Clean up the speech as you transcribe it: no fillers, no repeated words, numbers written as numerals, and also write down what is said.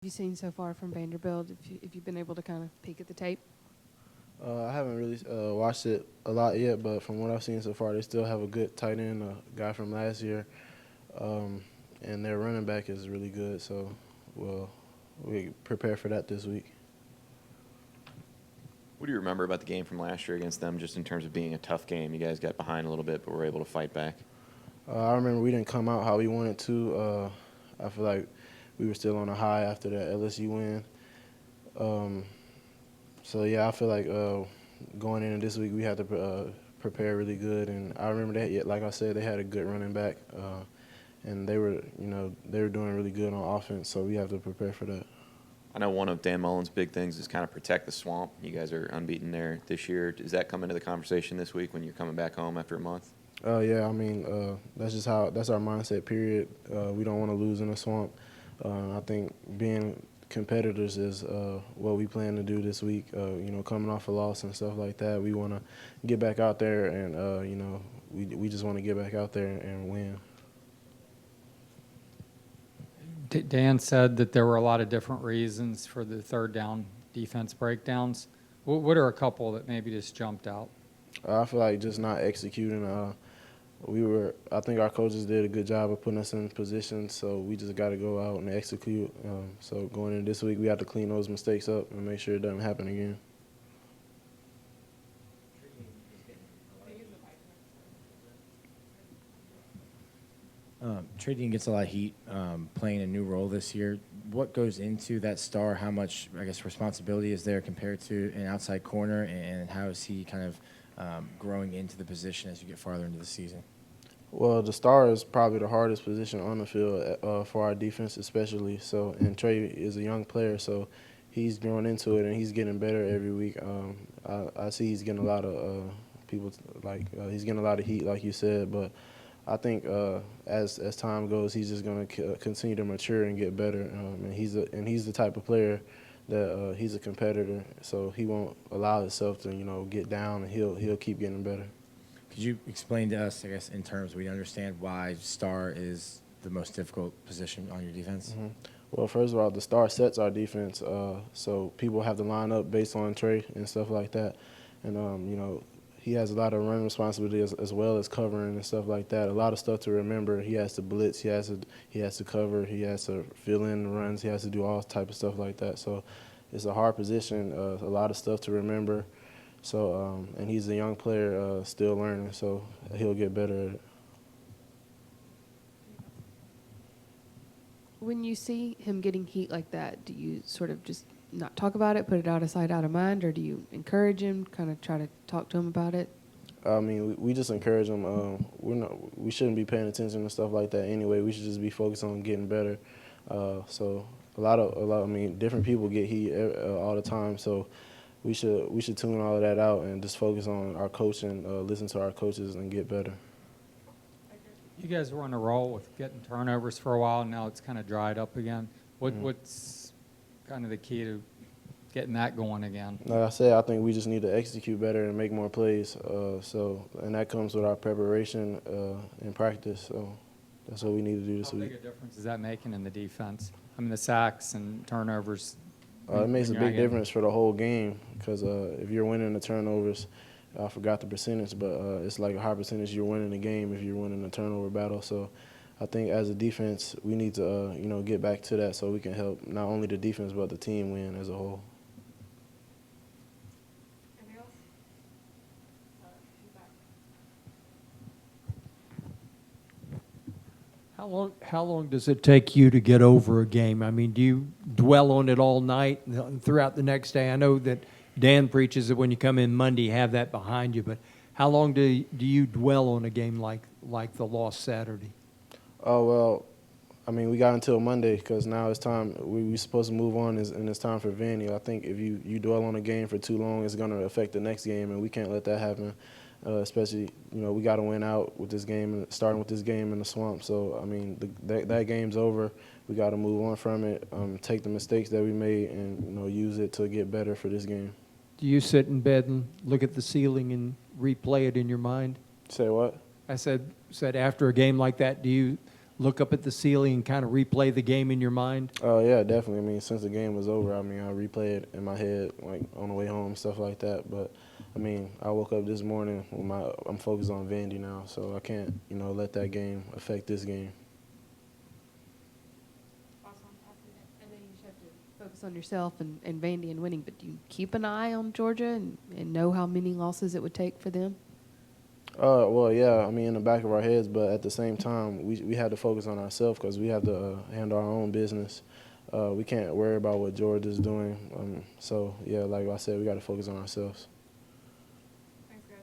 You seen so far from Vanderbilt? If you've been able to kind of peek at the tape. I haven't really watched it a lot yet, but from what I've seen so far, they still have a good tight end, a guy from last year, um, and their running back is really good. So, well, we prepare for that this week. What do you remember about the game from last year against them, just in terms of being a tough game? You guys got behind a little bit, but were able to fight back. I remember we didn't come out how we wanted to. I feel like we were still on a high after that LSU win. Um, so yeah, I feel like going into this week we had to prepare really good, and I remember that. Yeah, like I said, they had a good running back, and they were doing really good on offense. So we have to prepare for that. I know one of Dan Mullen's big things is kind of protect the swamp. You guys are unbeaten there this year. Does that come into the conversation this week when you're coming back home after a month? Yeah, I mean, that's our mindset. Period. We don't want to lose in the swamp. I think being competitors is what we plan to do this week. Coming off a loss and stuff like that, we want to get back out there, and we just want to get back out there and win. Dan said that there were a lot of different reasons for the third down defense breakdowns. What are a couple that maybe just jumped out? I feel like just not executing. I think our coaches did a good job of putting us in position, so we just got to go out and execute. So going into this week, we have to clean those mistakes up and make sure it doesn't happen again. Trading gets a lot of heat, playing a new role this year. What goes into that star? How much, responsibility is there compared to an outside corner, and how is he kind of growing into the position as you get farther into the season? Well, the star is probably the hardest position on the field for our defense, especially. So, and Trey is a young player, so he's growing into it and he's getting better every week. I see he's getting a lot of he's getting a lot of heat, like you said, but I think as time goes, he's just going to continue to mature and get better. And he's the type of player that he's a competitor, so he won't allow himself to get down, and he'll keep getting better. Could you explain to us, in terms we understand why star is the most difficult position on your defense? Mm-hmm. Well, first of all, the star sets our defense, so people have to line up based on Trey and stuff like that. And he has a lot of run responsibility as well as covering and stuff like that. A lot of stuff to remember. He has to blitz. He has to cover. He has to fill in the runs. He has to do all type of stuff like that. So it's a hard position. A lot of stuff to remember. So and he's a young player, still learning. So he'll get better at it. When you see him getting heat like that, do you sort of just not talk about it, put it out of sight, out of mind, or do you encourage him, kind of try to talk to him about it? I mean, we just encourage him. We shouldn't be paying attention to stuff like that anyway. We should just be focused on getting better. So different people get heat all the time. So we should tune all of that out and just focus on our coaching, listen to our coaches, and get better. You guys were on a roll with getting turnovers for a while, and now it's kind of dried up again. What's kind of the key to getting that going again? Like I said, I think we just need to execute better and make more plays. And that comes with our preparation and practice. So that's what we need to do this week. How big a difference is that making in the defense? I mean, the sacks and turnovers. It makes a big difference for the whole game because if you're winning the turnovers, I forgot the percentage, but it's like a high percentage you're winning the game if you're winning the turnover battle. So I think as a defense, we need to get back to that so we can help not only the defense but the team win as a whole. How long does it take you to get over a game? I mean, do you dwell on it all night and throughout the next day? I know that Dan preaches that when you come in Monday, you have that behind you, but how long do you dwell on a game like the loss Saturday? Oh, well, I mean, we got until Monday because now it's time. We're supposed to move on, and it's time for Vandy. I think if you dwell on a game for too long, it's going to affect the next game, and we can't let that happen. Especially, we got to win out with this game, starting with this game in the swamp. So, I mean, that game's over. We got to move on from it, take the mistakes that we made, and use it to get better for this game. Do you sit in bed and look at the ceiling and replay it in your mind? Say what? I said after a game like that, do you look up at the ceiling and kind of replay the game in your mind? Yeah, definitely. I mean, since the game was over, I mean, I replay it in my head, like on the way home, stuff like that. But I mean, I woke up this morning with I'm focused on Vandy now, so I can't, let that game affect this game. I know you just have to focus on yourself and Vandy and winning, but do you keep an eye on Georgia and know how many losses it would take for them? Well, yeah, I mean, in the back of our heads, but at the same time, we have to focus on ourselves because we have to handle our own business. We can't worry about what Georgia's doing. So, yeah, like I said, we got to focus on ourselves.